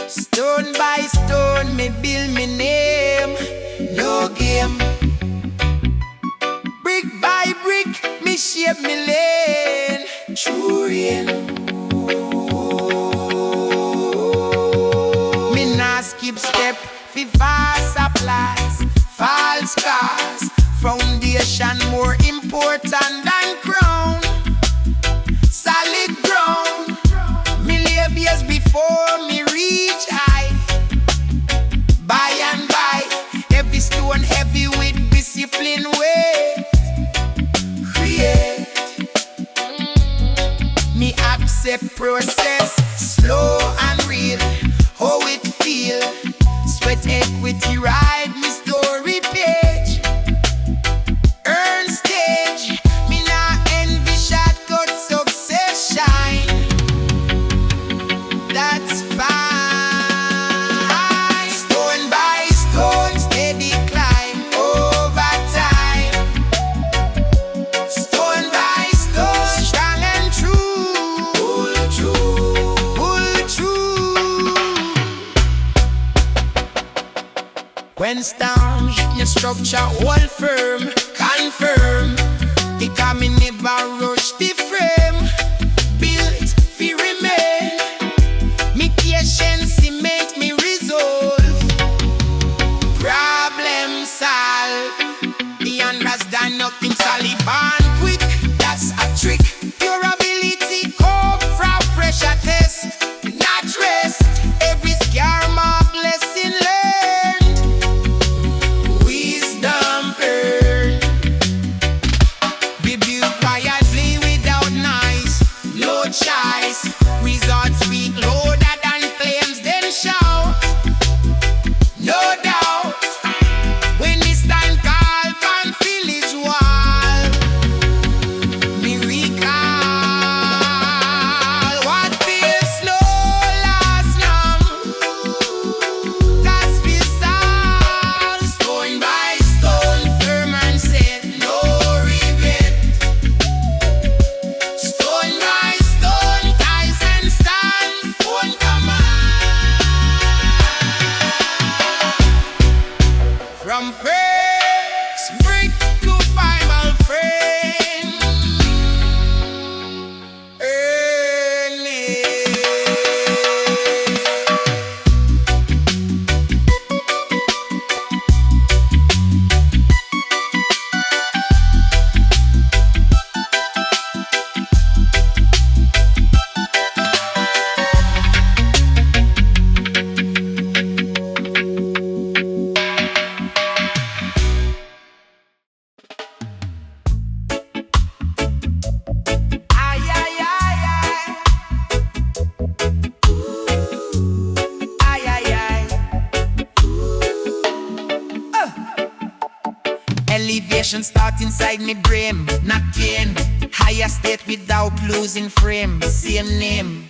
Stone by stone, me build me name. No game. Brick by brick, me shape me lane. True rain. Me nah skip step, fi fast applause. False cars, foundation more important than crown. Solid ground, me lay base before me reach high. By and by, every stone heavy with discipline weight. Create, me accept process, slow and real. How it feel, sweat equity ride me story page. Earn stage, me nah envy shortcut success shine. That's fine. Stone by stone, steady climb over time. Stone by stone, strong and true. Pull true, pull true. When stone hit your structure, hold firm, confirm. Because me never rush the frame. Built fi remain. Me patience make me resolve. Problem solve. Beyond RASTA nothing Taliban quick. That's a trick. Your ability come from pressure test. Not rest. Every scar mark lesson learned. Wisdom earned. Be built quietly without noise. No choice. Results speak louder than claims then shout. No doubt. When this time call from village wall, me recall what feels no last long. That's bizarre. Stone by stone, firm and set, no regret. Stone by stone, ties and stand, one command. From first brick to final frame, earn it. Ayayayay. Ayayay. Elevation start inside me brain, not pain. Higher state without losing frame. Same name.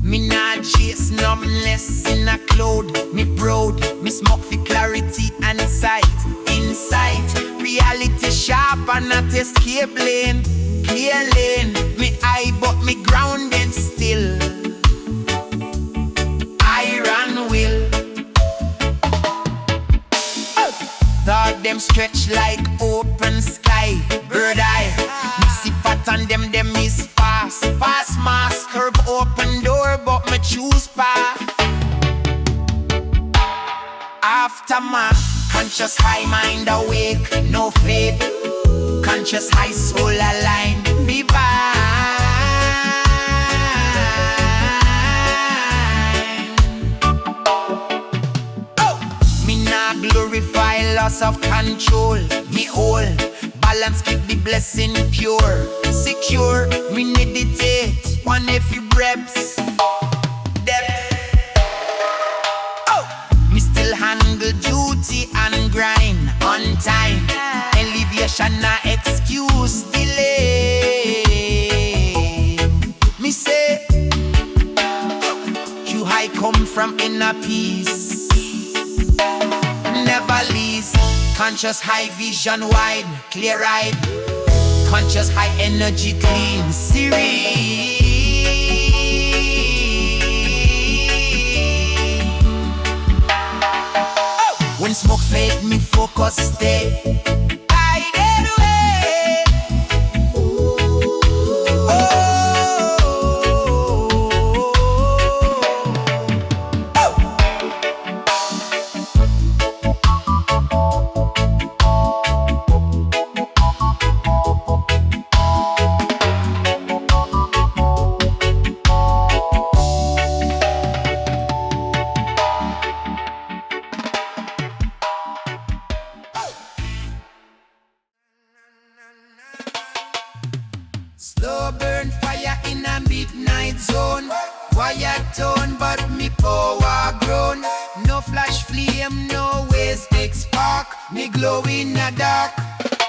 Me not chase numbness in a cloud. Me proud, me smoke for clarity and sight. Insight, reality sharp and not escape lane. Clear lane, me eye but me grounded still. Iron will. Thought them stretch like open sky. Bird eye, me see pattern them is fast. Fast mask, curb open door, but me choose path. Aftermath, conscious high mind awake, no faith. Conscious high soul aligned, divine. Me nah glorify loss of control. Me whole balance keep the blessing pure. Secure, me meditate. One few breaths. Depth. Me still handle duty and grind on time. Elevation na excuse delay. in a peace. Never least, conscious high vision wide, clear eyed. Conscious high energy clean, Irie. When smoke fade, me focus stay. Slow burn fire in a midnight zone. Quiet tone, but me power grown. No flash flame, no waste big spark. Me glow in the dark.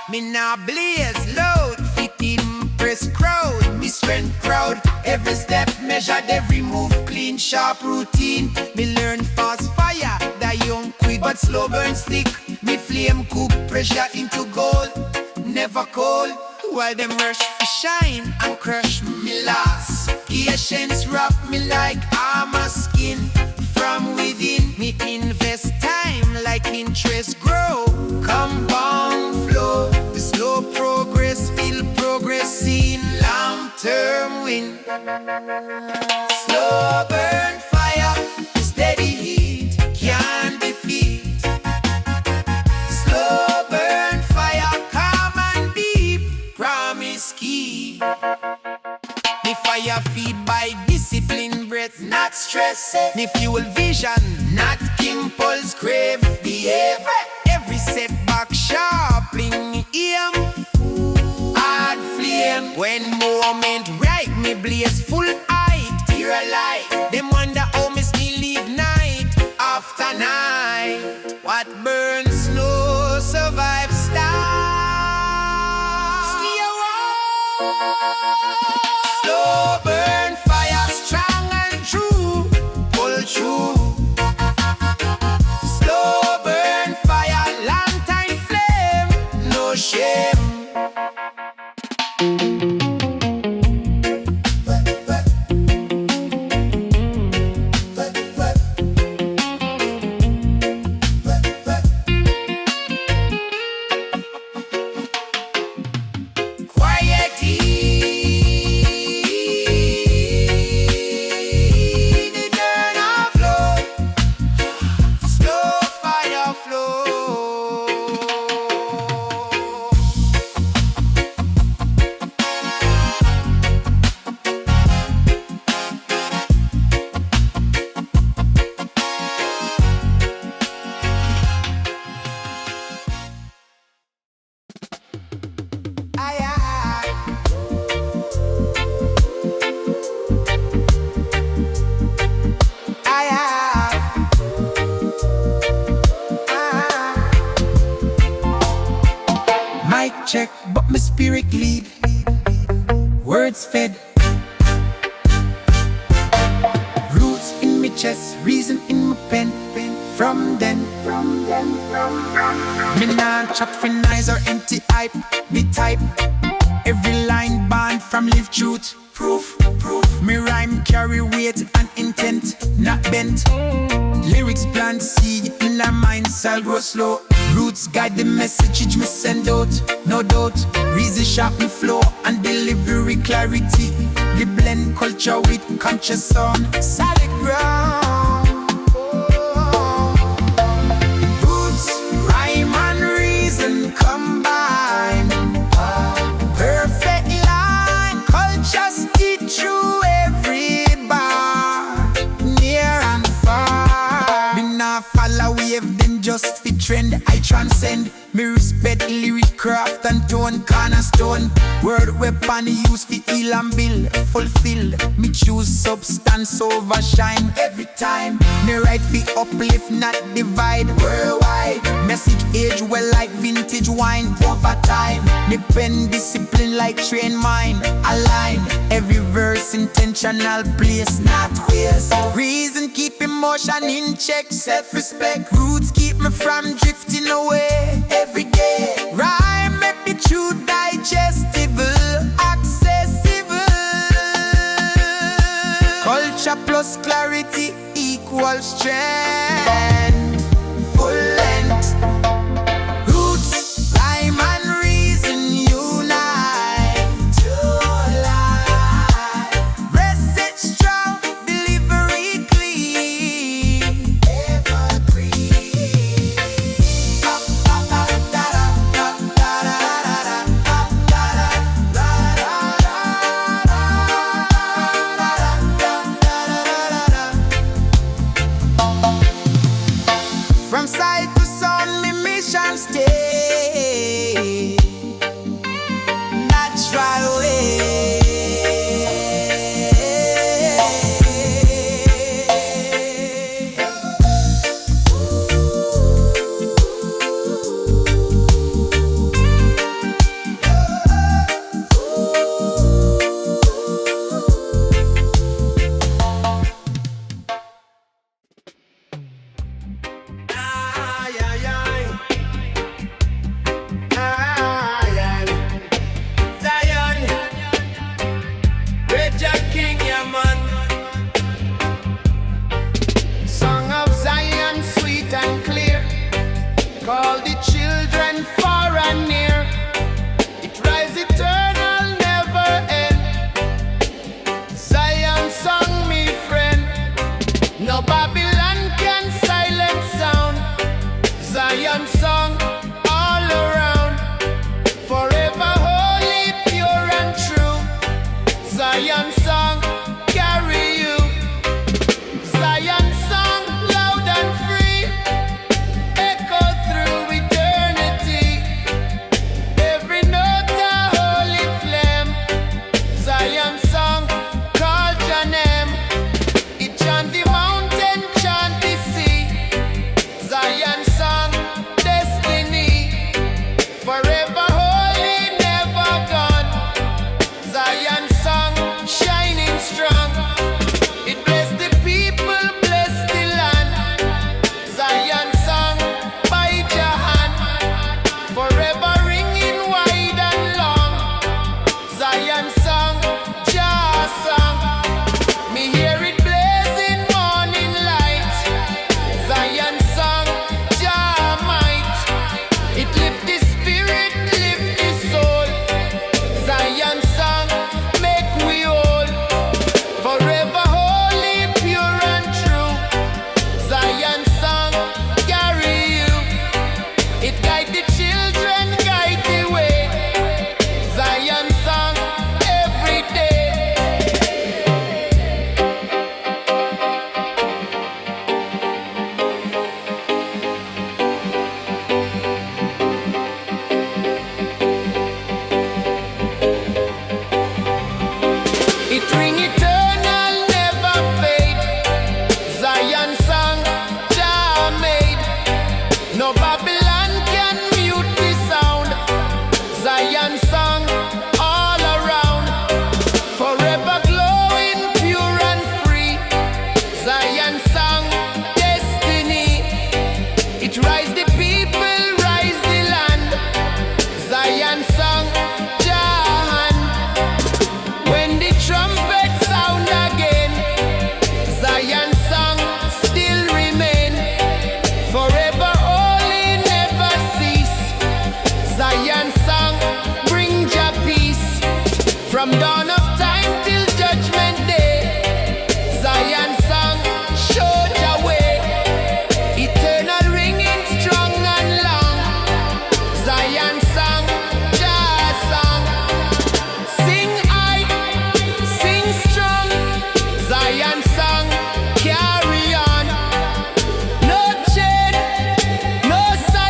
Me now blaze loud, fit impress crowd. Me strength proud, every step measured, every move clean, sharp routine. Me learn fast fire, that young quick, but slow burn stick. Me flame cook pressure into gold, never cold. While them rush for shine and crush me loss. Patience wrap me like armor skin. From within, me invest time like interest grow. Compound flow, the slow progress, feel progress in long-term win. Slow burn fire, steady heat, can't defeat. Slow burn fire, calm and deep, promise key. Me fire feed by discipline, breath, not stress. Me fuel vision, not impulse, crave behavior. Every setback sharpening aim, hard flame. When moment right, me blaze full height, tear a light. Them wonder how me still live night after night. What burns slow survive star. Slow burn fire, strong and true, pull through. Slow burn fire, long time flame, no shame. Mic check, but my spirit lead. Words fed, roots in my chest, reason in my pen. From then, me nah chat for nice or empty hype. Me type every line banned from live truth. Proof. Me rhyme carry weight and intent, not bent. Lyrics plant seed in my mind, cell grow slow. Roots guide the message me send out, no doubt. Reason sharpen flow and delivery clarity. The blend culture with conscious sound, solid ground. Roots, rhyme and reason combine. Perfect line, culture stitch through every bar. Near and far, me nah follow wave, then just fit trend, I transcend. Me respect lyric craft and tone, cornerstone. Word weapon use fi heal and build, fulfill. Me choose substance over shine every time. Me write fi uplift, not divide. Worldwide, message age well like vintage wine. Over time, me pen discipline like train mine. Align, every verse intentional place, not waste. Reason keep emotion in check, self-respect. Roots keep me from drifting away every day. Rhyme make the truth digestible, accessible. Culture plus clarity equals strength. Full length. Roots, rhyme and reason unite to life. Message strong, delivery clean, evergreen. From side to sound, me mission stay natural way. Ayayayay. Ayayayay. Zion, Reggae King, yeah man. Song of Zion, sweet and clear. Call the children far and near. It rise eternal, never end. Zion song, me friend. No Babylon can silence sound. Zion song all around. Forever holy, pure and true. Zion song carry you. Zion song loud and free. Echo through eternity. Every note a holy flame. Zion song call your name. It chant the mountain, chant the sea. Zion song, destiny. Forever holy, never gone. Zion song, shining strong. It bless the people, bless the land. Zion song, bite your hand. Forever ringing wide and long. Zion song, Jah song. Me hear it blazing morning light. Zion song, Jah might. It lift the spirit, lift the soul. Zion song, make we whole. Forever holy, pure and true. Zion song, carry you. It guide the children, guide the way. Zion song, every day. It ring eternal, never fade. Zion song, Jah made. No Babylon can mute the sound. Zion song all around. Forever glowing, pure and free. Zion song, destiny. It rise the people, rise the land. Zion song, Jah. When the trumpet sound again, Zion song still remain. Forever holy, never cease. Zion song bring your peace. From dawn of time till judgment day. Zion song show your way. Eternal ringing strong and long. Zion song, Jah song. Sing high, sing strong. Zion song carry on. No chain, no silence.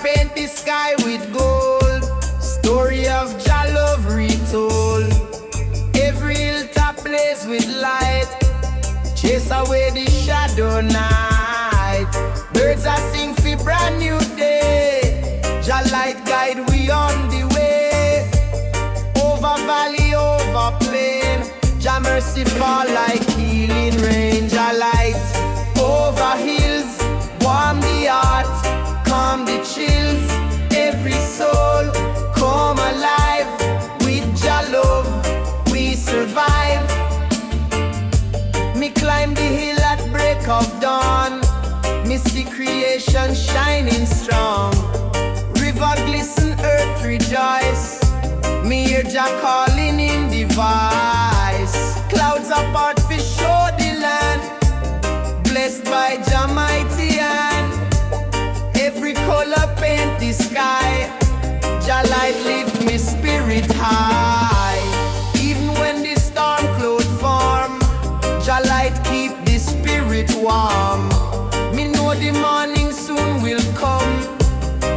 paint the sky with gold. Story of Jah love retold. Every hilltop blaze with light, chase away the shadow night. Birds are sing for brand new day. Jah light guide we on the way. Over valley, over plain, Jah mercy fall like healing rain. Jah light over hills, warm the heart, calm the chills. Every soul come alive. With Jah love we survive. Me climb the hill at break of dawn. Me see creation shining strong. River glisten, earth rejoice. Me hear Jah calling in the voice. Clouds apart fi show the land, blessed by Jah mighty hand. Every color paint the sky. Jah light lift me spirit high. Even when the storm cloud form, Jah light keep the spirit warm. Me know the morning soon will come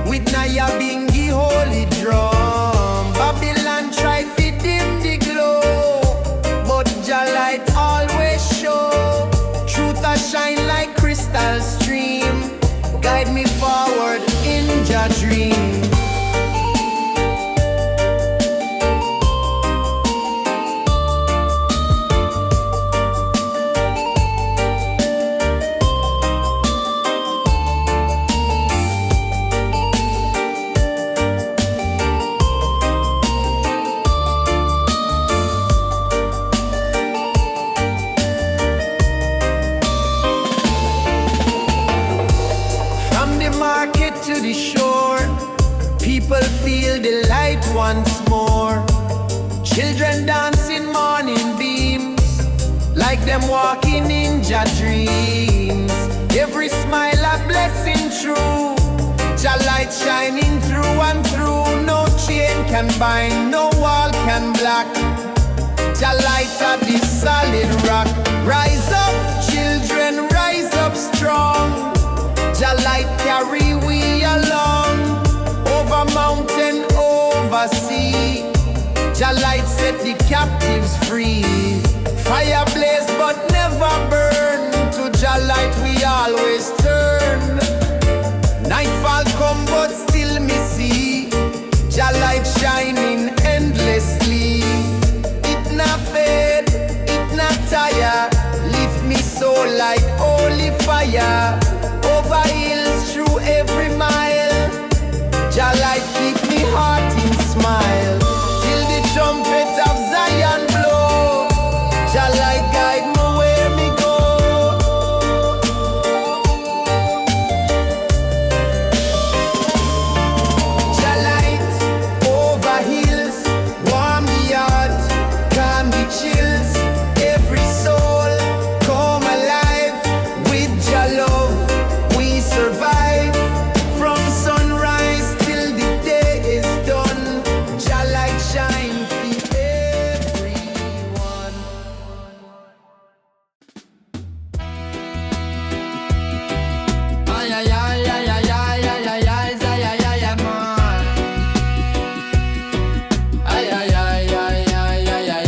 with Naya Bingi holy drum. Babylon try fi dim the glow, but Jah light always show. Truth a shine like crystal stream, guide me forward in Jah dream. To the shore, people feel the light once more. Children dancing morning beams, like them walking in Jah dreams. Every smile a blessing true, Jah light shining through and through. No chain can bind, no wall can block. Jah light at the solid rock. Rise up, children, rise up strong. Jah light carry we along, over mountain, over sea. Jah light set the captives free. Fire blaze but never burn, to Jah light we always turn. Nightfall come but still me see Jah light shining endlessly. It not fade, it not tire, lift me soul like holy fire. Over hills, through every mile, Jah light keep me heart in smile. Till the trumpet of Zion blow, Jah light guide me where me go. Jah light over hills, warm the heart, calm the chills. Every soul come alive. With Jah love survive. From sunrise till the day is done, Jah light shine for everyone. Ayayayay, Ayayayay, man. Ayayayay, Ayayayay,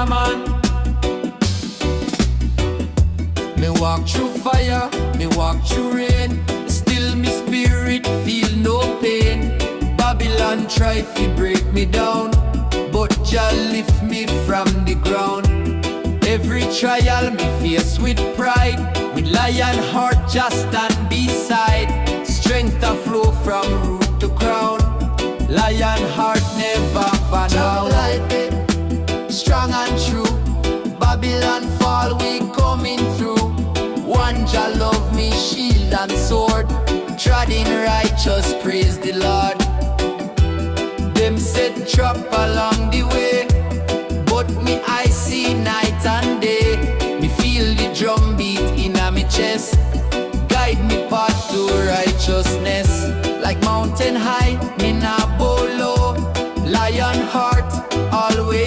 man. Me walk through fire, me walk through rain, still me spirit feel no pain. Babylon try to break me down, but Jah lift me from the ground. Every trial me face with pride, with lion heart just stand beside. Strength a flow from root to crown, lion heart never bow down. Strong and true, Babylon fall we coming through. One Jah love me shield and sword, treading righteous praise the Lord. Them set trap along the way, but me I see night and day. Me feel the drum beat in a me chest, guide me path to righteousness. Like mountain high, me nah bow low, lion heart always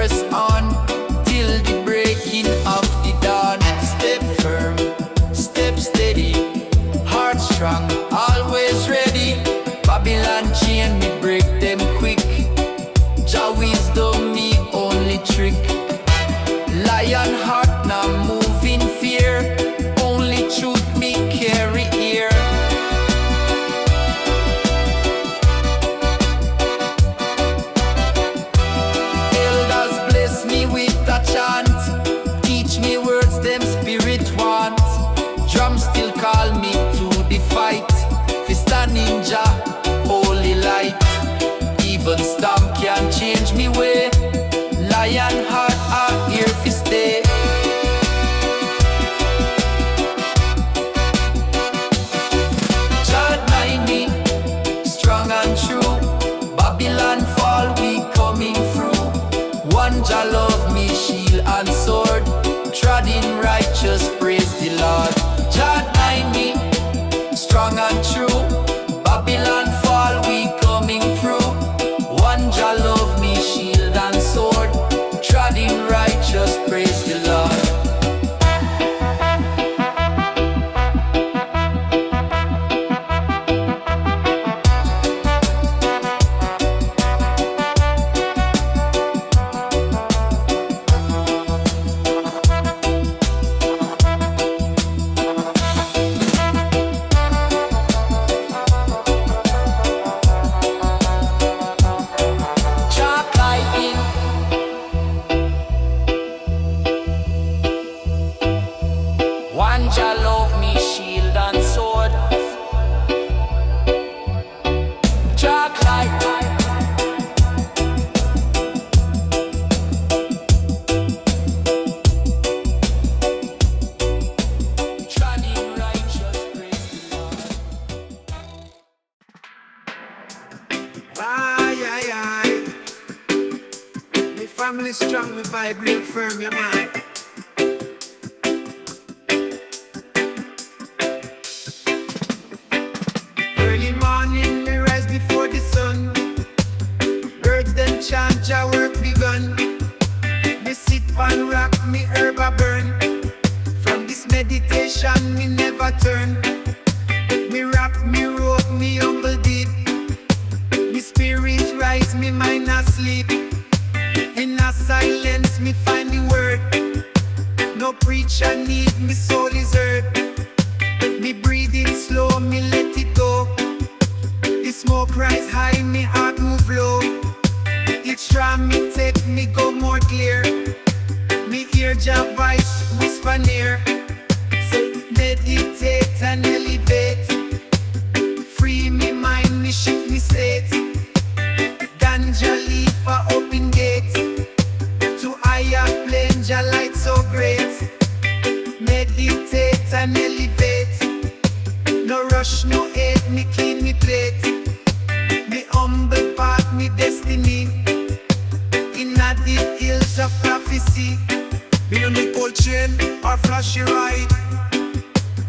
press on till the breaking of the dawn. Step firm, step steady, heart strong, always ready. Babylon chain me break them quick. Jah wisdom me only trick. Lion heart now move in fear. Only truth me carry here. Elders bless me with a chant. Teach me words them spirit want. Drum still call me to the fight. Fista ninja, holy light. Even storm can't change me way. Lion heart are here to stay. Chant mind me, strong and true. Babylon fall, we coming through. One Jah love me, shield and sword. Trod in righteous, praise the Lord. Chant mind me, strong and true. Babylon fall, we coming through. One Jah love me, shield and sword. Trod in righteous, praise the Lord. One Jah love me, shield and sword. Chalk light. Treading righteous, praise the Lord. Ayayayay. Me family strong, me vibrate firm, your mind. Early morning, me rise before the sun. Birds them chant, Jah work begun. Me sit on rock, me herb a burn. From this meditation, me never turn. Me rap, me rope, me humble deep. Me spirit rise, me mind asleep. In a silence, me find the word. No preacher need, me soul is hurt. Me breathing slow, me let it go. The smoke rise high, me heart move low. Each drum me take, me go more clear. Me hear Jah voice whisper near. Say, meditate and elevate. Free me mind, me shift me state. Ganja leaf for open gate. To higher plane, Jah light so great. Meditate and elevate. No rush, no hate, me clean me plate. Me humble path, me destiny. In the hills of prophecy. Me no need gold chain or flashy ride.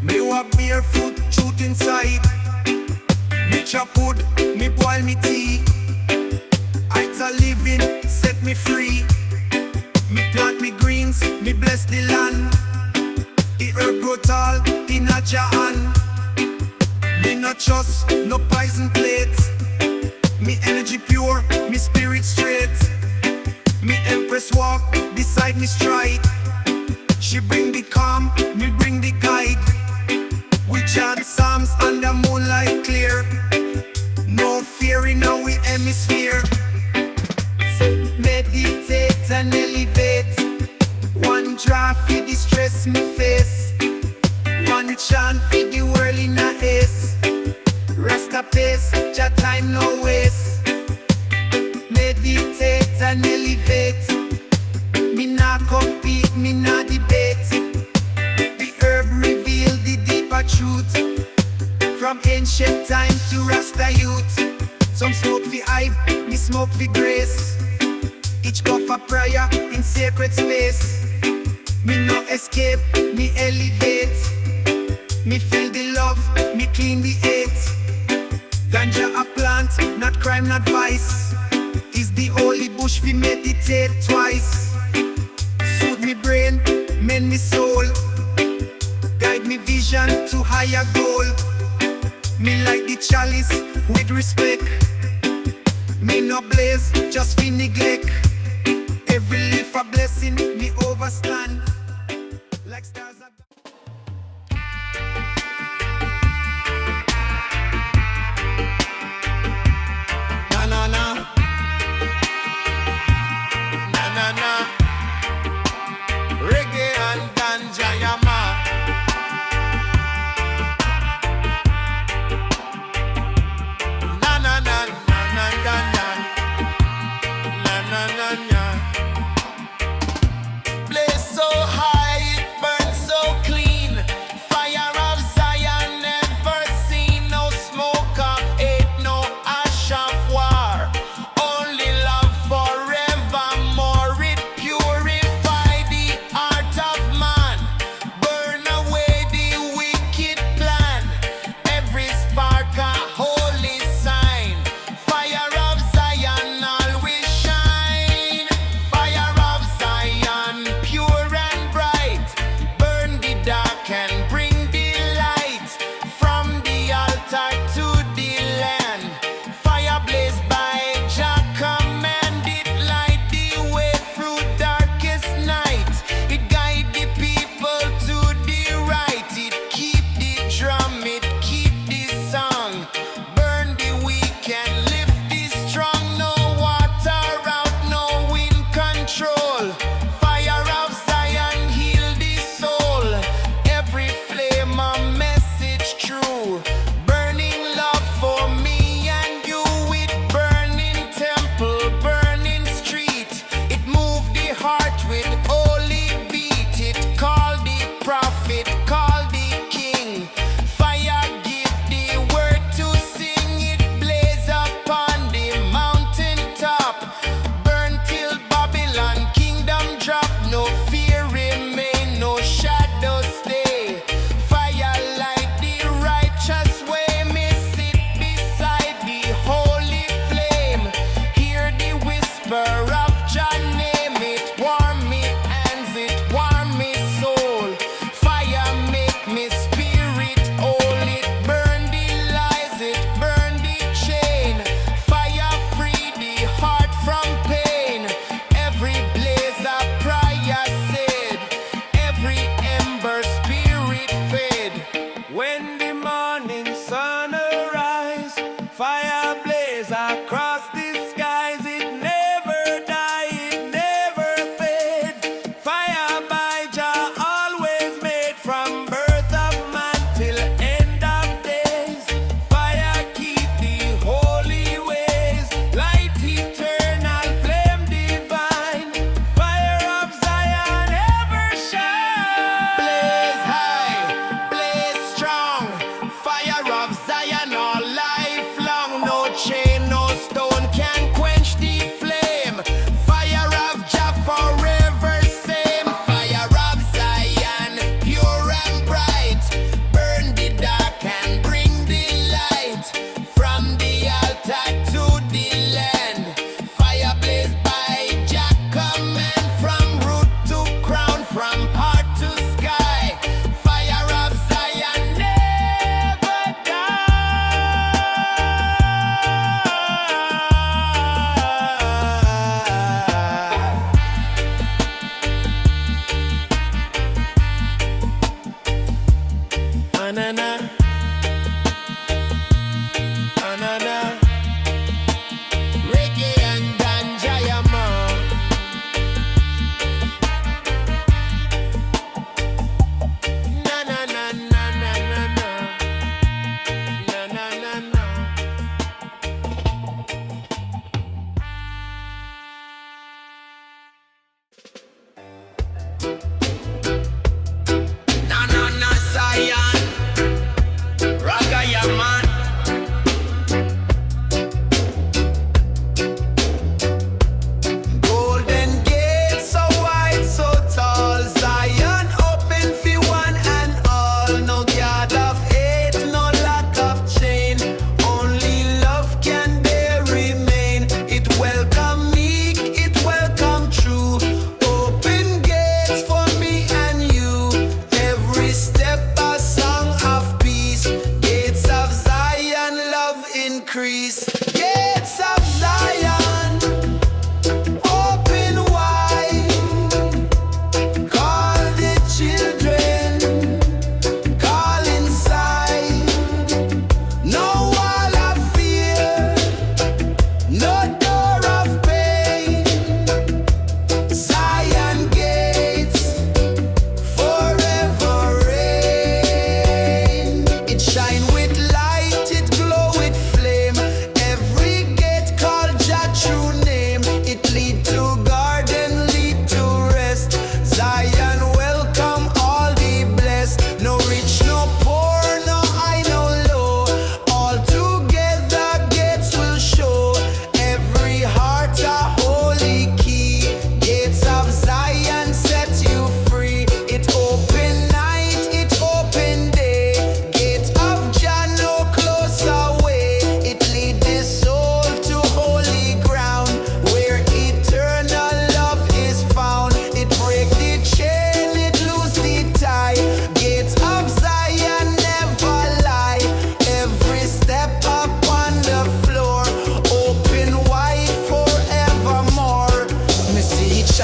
Me walk barefoot, truth inside. Me chop wood, me boil me tea. Ital living, set me free. Me plant me greens, me bless the land. The herb grow tall, in a Jah hand. Me no trust, no poison plates. Me energy pure, me spirit straight. Me empress walk, beside me stride. She bring the calm, me bring the guide. We chant psalms under moonlight clear. No fear in our hemisphere. Meditate and elevate. One draft for the stress me face. One chant for the world in a haste. Rasta pace, Jah time no waste. Meditate and elevate. Me nah compete, me nah debate. The herb reveal the deeper truth. From ancient time to Rasta youth. Some smoke for hype, me smoke for grace. Each go for prayer in sacred space. Me no escape, me elevate. Me feel the love, me clean the hate. Ganja a plant, not crime, not vice. is the only bush we meditate twice. Soothe me brain, mend me soul, guide me vision to higher goal. Me like the chalice with respect. Me no blaze, just fi neglect. Every leaf a blessing, me overstand. Like stars above. Na na na, na na na. Reggae and ganja yama. Na na na na na na na na na.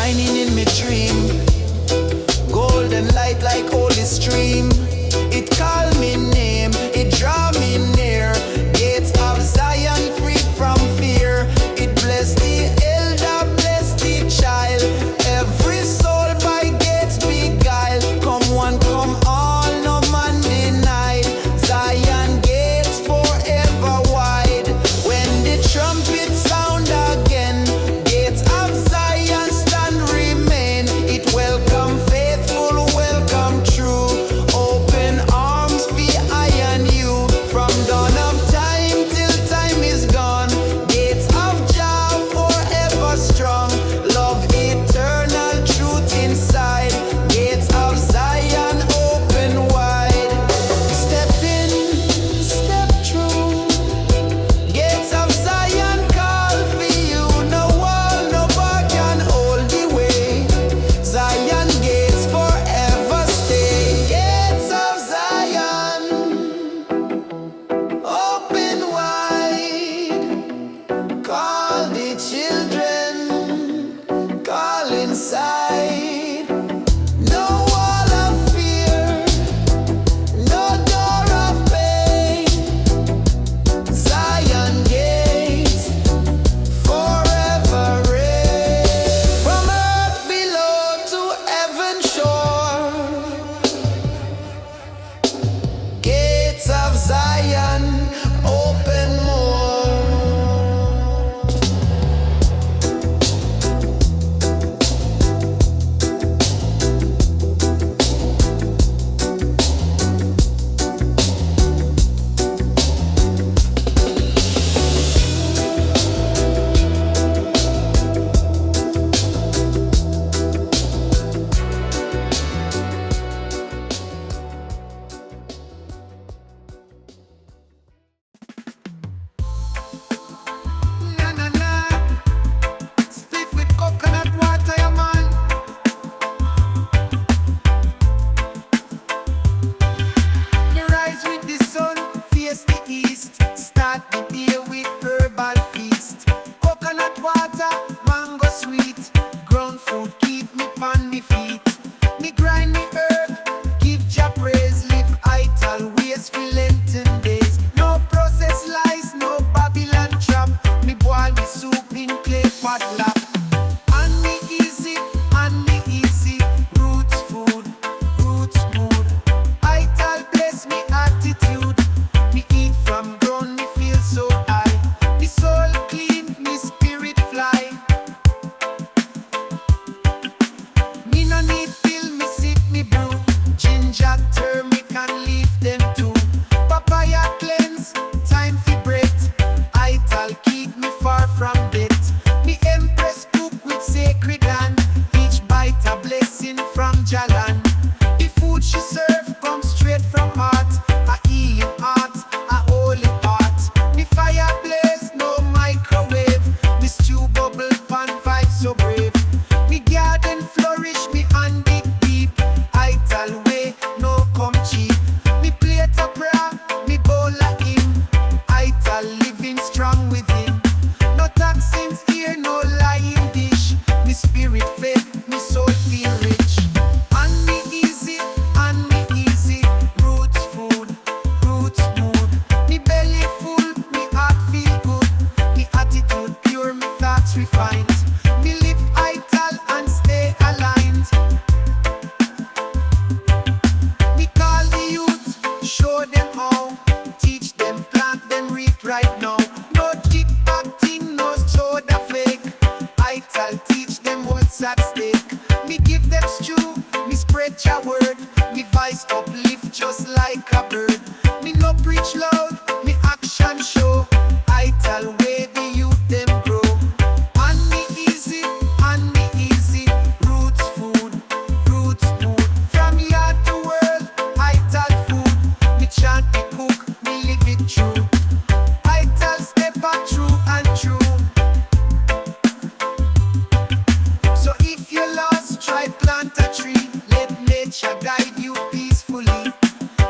shining in my dream. Golden light like holy stream. It call me name, it draw me near. Gates of Zion free from fear. It bless the elder, bless the child. Every soul by gates beguiled. Come one, come all, no man denied. Zion gates forever wide. When the trumpet sound again, gates of Zion stand remain. It welcome faithful, welcome true. Open arms for I and you. From dawn of time till time is gone. Gates of Jah forever strong. Love eternal, truth inside. Gates of Zion open wide. Step in, step through. Gates of Zion call for you. No wall, no bar can hold the way. Zion gates forever stay. Gates of Zion open wide. Call the children, call inside. No wall of fear, no door of pain. Zion gates forever reign. From earth below to heaven shore. Gates of Zion open more. Na na na, split with coconut water, yeah man. Me rise with the sun, face the east. Start the day with herbal feast. Coconut water, mango sweet. Ground fruit keep me on me feet. Me grind me herb, give Jah praise. Live ital ways for Lenten days. No process lies, no Babylon trap. Me boil me soup in clay pot lap. And me easy, roots food, roots mood. Ital bless me attitude. Me eat from ground, me feel so high. Me soul clean, me spirit fly. Me no need pill, me sip, me brew. Ginger, turmeric and leaf them too. Papaya cleanse, time for breath. Ital keep me far from death. Me empress cook with sacred hand. Each bite a blessing from Jalan. The food she serve comes straight from heart. A healing heart, a holy heart. Me fire blaze, no microwave. Me stew bubble pan vibe so brave. Me garden flourish, me hand dig deep. Ital way, no come cheap. Me plate a bra, me bowl a him. Ital living strong within. No toxins here, no lying dish. Me spirit fed, me soul feel rich. And me easy, roots food, roots mood. Me belly full, me heart feel good. Me attitude pure, me thoughts refined. Me live ital and stay aligned. Me call the youth, show them how. Teach them, plant them, reap right now. No cheap acting, no soda fake. Ital teach them what's at stake. Me give them stew, me spread your word. Me vice uplift just like a bird. Me no preach loud, me action show. Ital way the youth them grow. And me easy, roots food, roots mood. From yard to world, ital food. Me chant, me cook, me live it true. Ital Steppa true and true. So if you're lost, try plant a tree. Let nature guide you peacefully.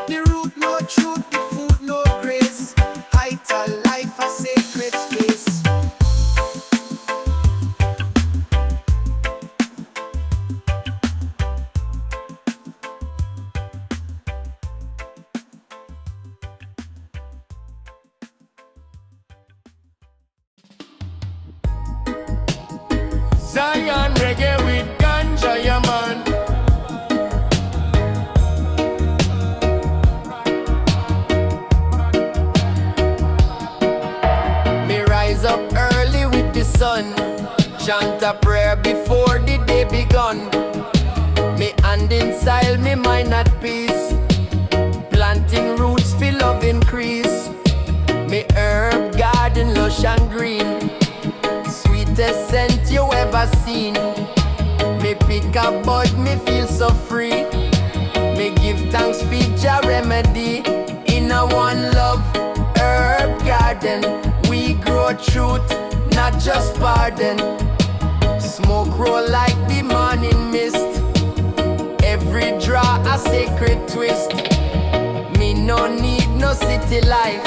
The root no truth, the food no grace. Ital life a sacred space. reconcile me mind at peace. Planting roots feel love increase. Me herb garden lush and green. Sweetest scent you ever seen. Me pick a bud, me feel so free. Me give thanks for Jah remedy. In a one love herb garden, we grow truth, not just pardon. Smoke roll like the morning mist. Every draw a sacred twist. Me no need no city life.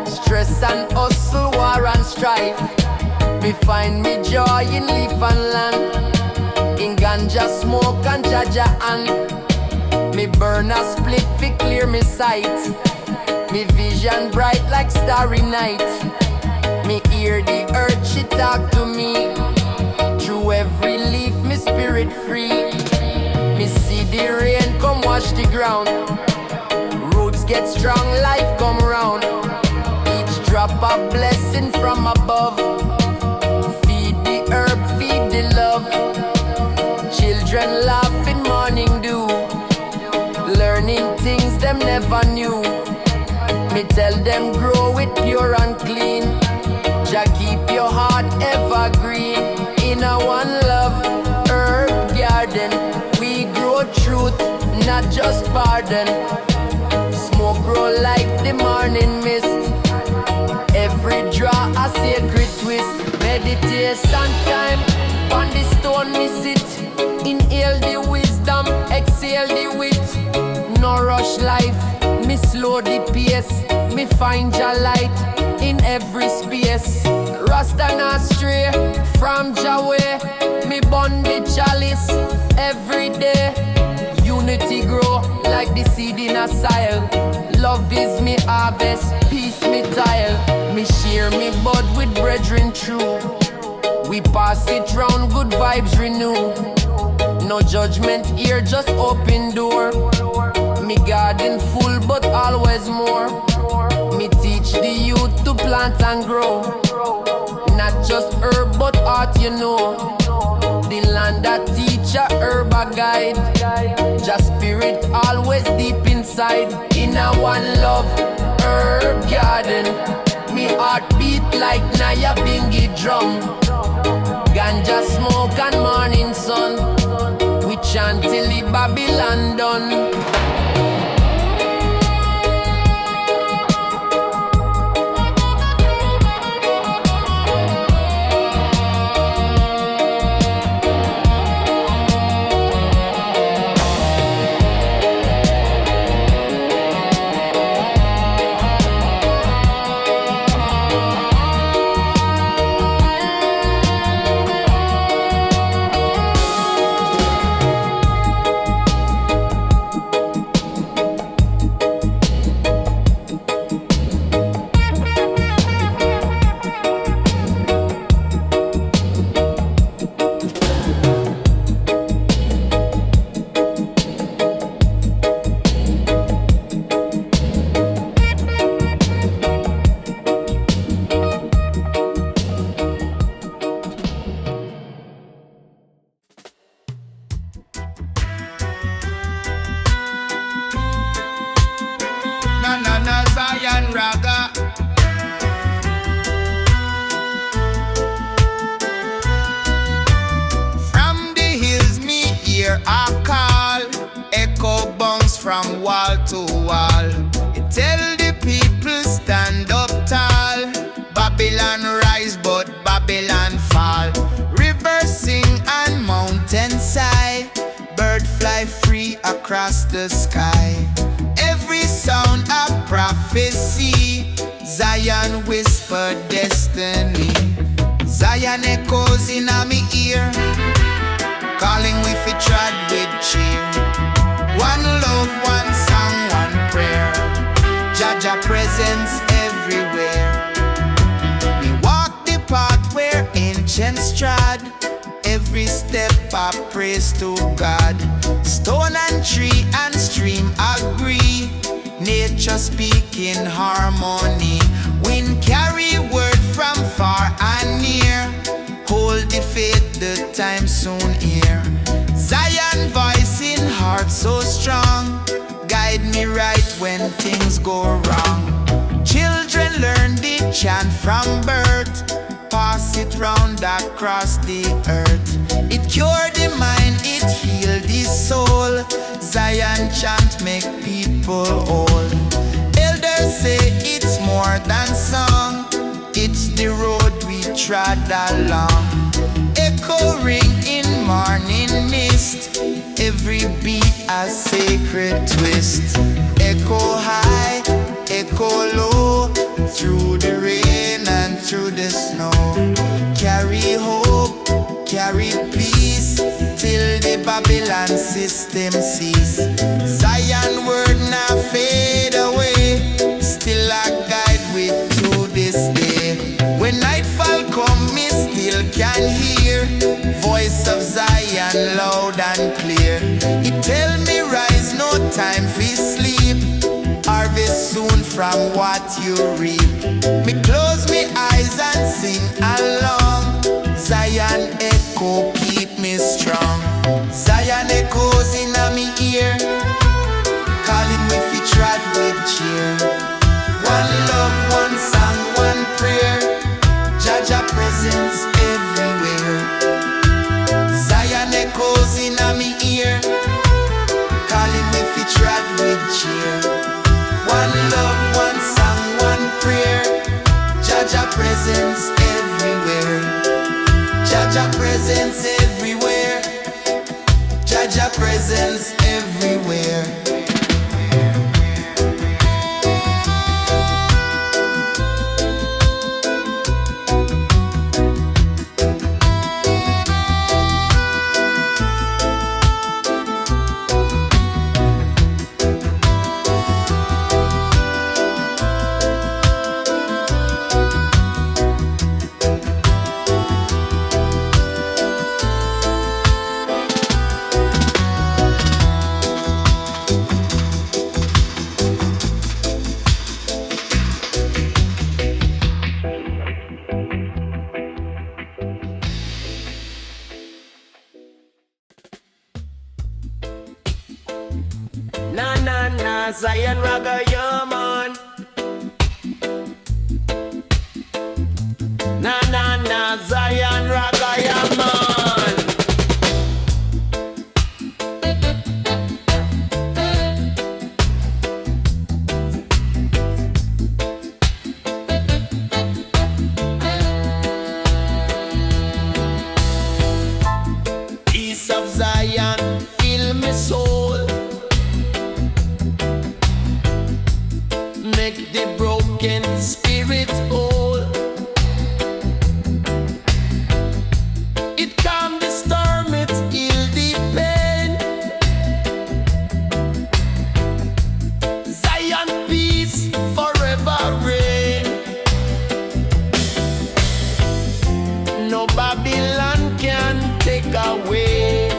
Stress and hustle, war and strife. Me find me joy in leaf and land. In ganja smoke and jaja and me burn a split fi clear me sight. Me vision bright like starry night. Me hear the earth, she talk to me. Through every leaf, me spirit free. Me see the rain come wash the ground. Roots get strong, life come round. Each drop a blessing from above. Feed the herb, feed the love. Children laugh in morning dew. Learning things them never knew. Me tell them grow it pure and clean. Jah keep your heart evergreen. In a one love herb garden, we grow truth, not just pardon. Smoke grow like the morning mist. Every draw a sacred twist. Meditation time, on the stone me sit. Inhale the wisdom, exhale the wit. No rush life, me slow the pace. Me find your light in every space. Rasta not stray from Jah way. Me burn the chalice every day. Unity grow like the seed in a soil. Love is me harvest, peace me tile. Me share me bud with brethren true. We pass it round, good vibes renew. No judgment here, just open door. Me garden full but always more. Me teach the youth to plant and grow. Not just herb but art, you know. The land that teach a herb a guide. Just spirit always deep inside. In a one love herb garden, me heart beat like Naya Bingi drum. Ganja smoke and morning sun. We chant till the Babylon done. From wall to wall, it tell the people stand up tall. Babylon rise but Babylon fall. River sing and mountain sigh. Bird fly free across the sky. Every sound a prophecy. Zion whisper destiny. Zion echoes in a me ear, calling we fi trod with cheer. One love, one song, one prayer. Jaja presence everywhere. Me walk the path where ancients trod. Every step I praise to God. Stone and tree and stream agree. Nature speak in harmony. Wind carry word from far and near. Hold the faith, the time soon here. Zion voice in harmony. things go wrong. Children learn the chant from birth, pass it round across the earth. It cure the mind, it heal the soul. Zion chant make people whole. Elders say it's more than song, it's the road we trod along. Echo ring in morning mist, every beat a sacred twist. Echo high, echo low, through the rain and through the snow. Carry hope, carry peace, till the Babylon system cease. Zion word now fade away, still a guide with to this day. When nightfall come, me still can hear voice of Zion loud and clear. It tell me rise, no time for sleep, harvest soon from what you reap. Me close me eyes and sing along, Zion echo keep me strong. Zion echoes in me ear, calling me fi trod with cheer. One love, one song, one prayer, Jaja presence everywhere. Zion echoes in me ear, calling me fi trod with cheer. One love, one song, one prayer, Jaja presence everywhere. Jaja presence everywhere. Jaja presence everywhere. Na na na, Zion Raga, yeah man. Na na na, Zion Raga, yeah man. Peace of Zion, fill me soul. Make the broken spirit whole. It calm the storm, it heal the pain. Zion peace forever reign. No Babylon can take away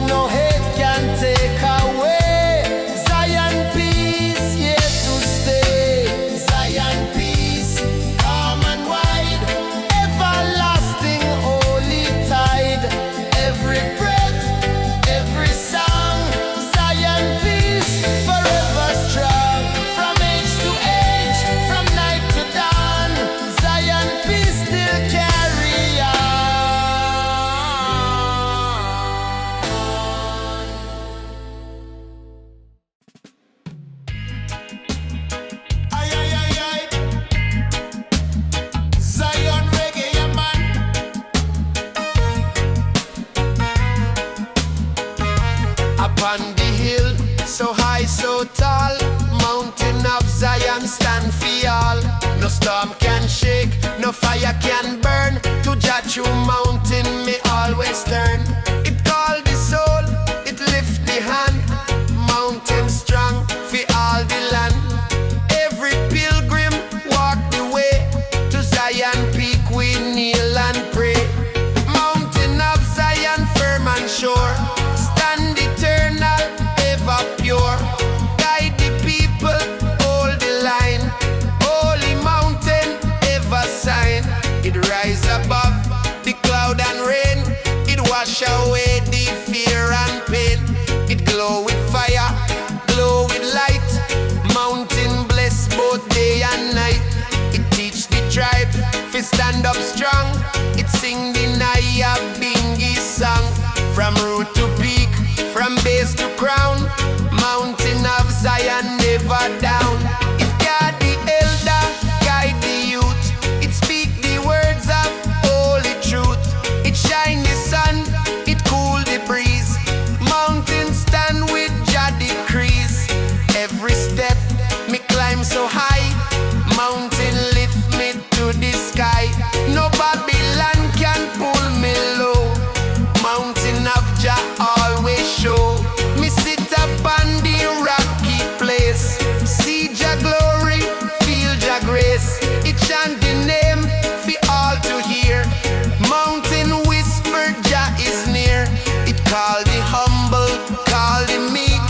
no hate can take away. Zion peace, here to stay. Zion peace, calm and wide, everlasting holy tide. Every breath, every song, Zion peace, forever strong. From age to age, from night to dawn, Zion peace still carry on. Ayayayay, Zion reggae, yeah man. Upon the hill, so high, so tall, mountain of Zion stand for all. No storm can shake, no fire can burn. To Jah true mountain me always turn. It call the soul, it lift the hand. Mountain strong for all the land. Every pilgrim walk the way. To Zion peak we kneel and pray. Mountain of Zion firm and sure, stand eternal, ever pure. Guide the people, hold the line. Holy mountain, ever sign. It rise above the cloud and rain. It wash away the fear and pain. It glow with fire, glow with light. Mountain bless both day and night. It teach the tribe fi stand up strong. It sing the Naya Bingi song. From root to peak, from base to crown, mountain of Zion never down. It guard the elder, guide the youth. It speak the words of holy truth. It shine the sun, it cool the breeze. Mountain stand with Jah decrease. Every step me climb so high, mountain lift me to the sky. No Babylon can pull me low. Mountain of Jah always show. Me sit up on the rocky place. See Jah glory, feel Jah grace. It chant the name for all to hear. Mountain whisper Jah is near. It call the humble, call the meek.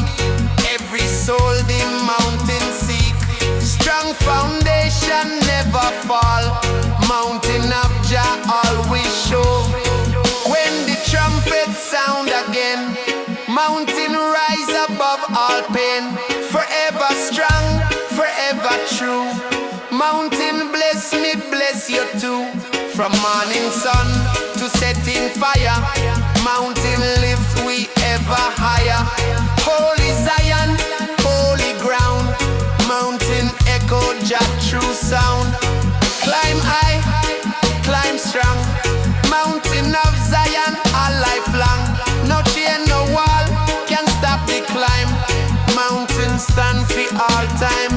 Every soul the mountain seek. Strong foundation never fall. Mountain of Jah always show. When the trumpet sound again, mountain rise above all pain. Forever strong, forever true. Mountain bless me, bless you too. From morning sun to setting fire, mountain lift we ever higher. Holy Zion, holy ground, mountain echo Jah true sound. Climb high, climb strong, mountain of Zion all lifelong. No chain, no wall can stop the climb. Mountain stand for all time.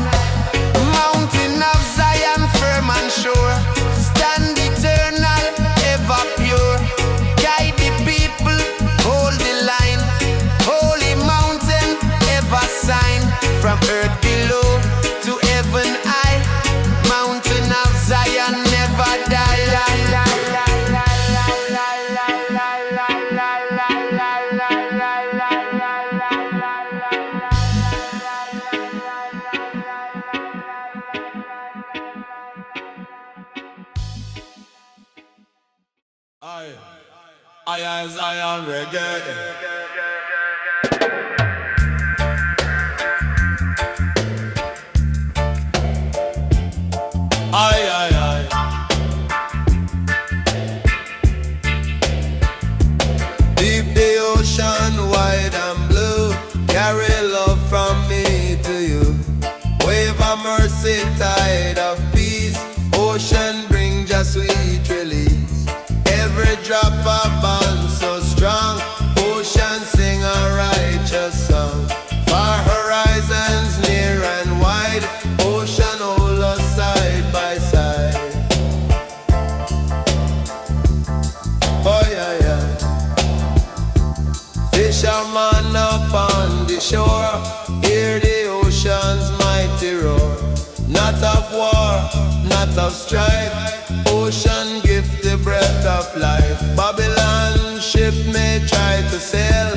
Mountain of Zion firm and sure, stand eternal, ever pure. Guide the people, hold the line. Holy mountain, ever sign. From earth below to heaven high, mountain of Zion never die. Zion reggae. Ayayayay. Deep the ocean, wide and blue, carry love from me to you. Wave of mercy, tide of peace, ocean bring just sweet release. Every drop of bond so strong, ocean sing a righteous song. Far horizons near and wide, ocean hold us side by side. Oh yeah, yeah. Fisherman upon the shore, hear the ocean's mighty roar. Not of war, not of strife, ocean gift the breath of life. Babylon ship may try to sail,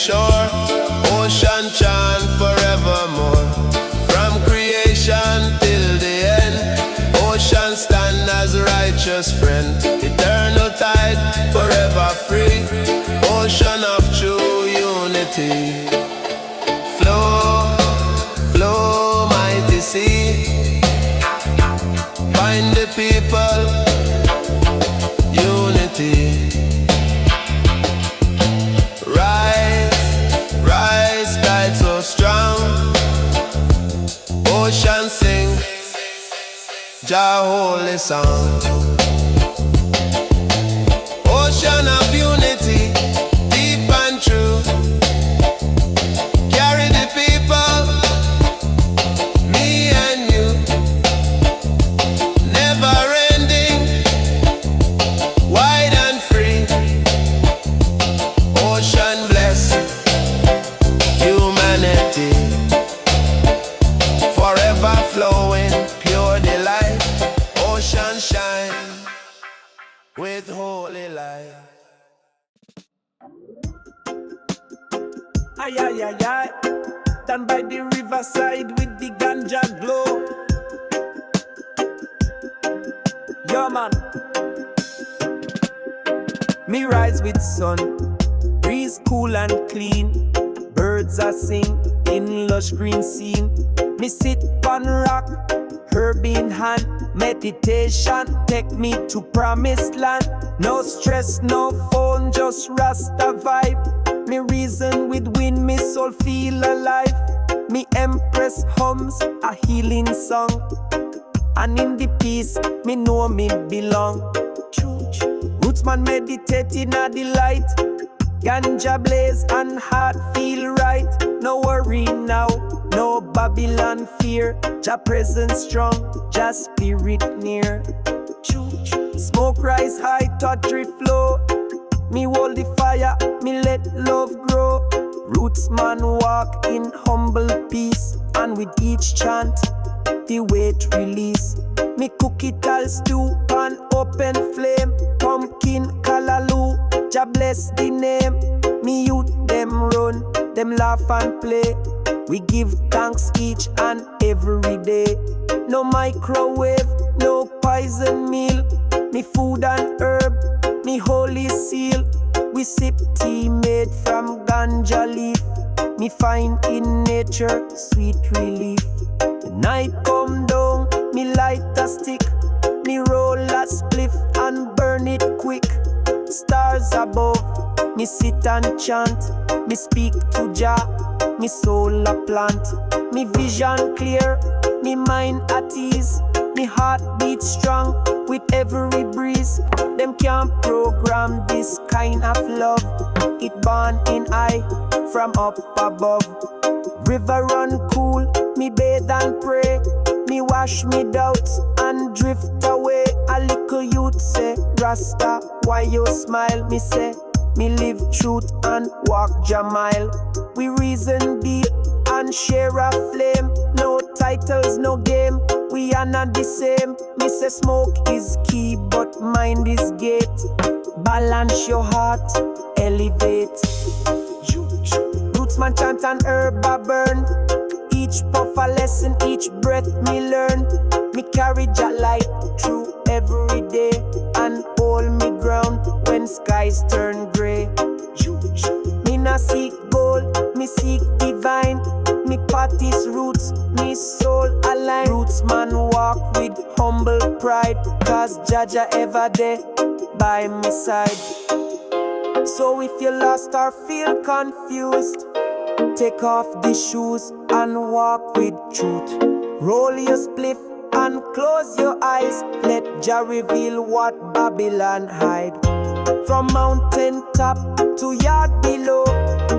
shore. Ocean chant forevermore. From creation till the end, ocean stand as righteous friend. Eternal tide, forever free. Ocean of true unity. Flow, flow, mighty sea. Find the people, unity. Rise, rise, tide so strong. Ocean sing Jah holy song. Ocean of unity, deep and true. Carry the people, me and you. Never ending, wide and free. Ocean bless humanity. Forever flowing, pure delight. Ocean shine with holy light. Ayayayay, down by the riverside with the ganja glow. Yo man, me rise with sun, breeze cool and clean. Birds are sing in lush green scene. Me sit on rock, herb in hand. Meditation take me to promised land. No stress, no phone, just Rasta vibe. Me reason with wind, me soul feel alive. Me empress hums a healing song. And in the peace, me know me belong. Roots man meditating at the light. Ganja blaze and heart feel right. No worry now, no Babylon fear. Jah presence strong, Jah spirit near. Smoke rise high, touch flow. Me hold the fire, me let love grow. Roots man walk in humble peace. And with each chant, the weight release. Me cook Ital Steppa, open flame. Pumpkin, callaloo, Jah bless the name. Me youth, them run, them laugh and play. We give thanks each and every day. No microwave, no poison meal. Me food and herb, me holy seal. We sip tea made from ganja leaf. Me find in nature sweet relief. The night come down, me light a stick. Me roll a spliff and burn it quick. Stars above, me sit and chant. Me speak to Jah, me soul a plant. Me vision clear, me mind at ease. Me heart beats strong with every breeze. Them can't program this kind of love. It born in I from up above. River run cool, me bathe and pray. Me wash me doubts and drift away. A little youth say, Rasta, why you smile? Me say, me live truth and walk Jah mile. We reason deep and share a flame. No titles, no game, we are not the same. Me say smoke is key, but mind is gate. Balance your heart, elevate. Roots man chant and herb a burn. Each puff a lesson, each breath me learn. Me carry Jah light through every day. And hold me ground when skies turn grey. Me not seek gold, me seek divine. Me party's roots, me soul align. Roots man walk with humble pride. Cause Jah ever there by my side. So if you lost or feel confused, take off the shoes and walk with truth. Roll your spliff and close your eyes. Let Jah reveal what Babylon hide. From mountain top to yard below,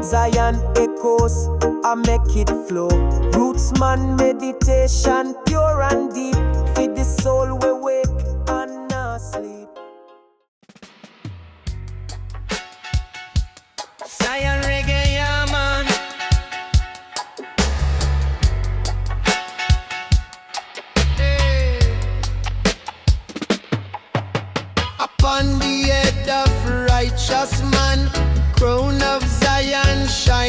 Zion echoes, I make it flow. Roots man meditation, pure and deep. Feed the soul we wake and not sleep. Zion reggae, yeah man. Upon the head of righteous man, crown of Zion shine.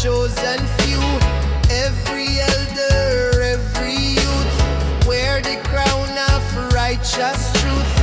chosen few. Every elder, every youth, wear the crown of righteous truth.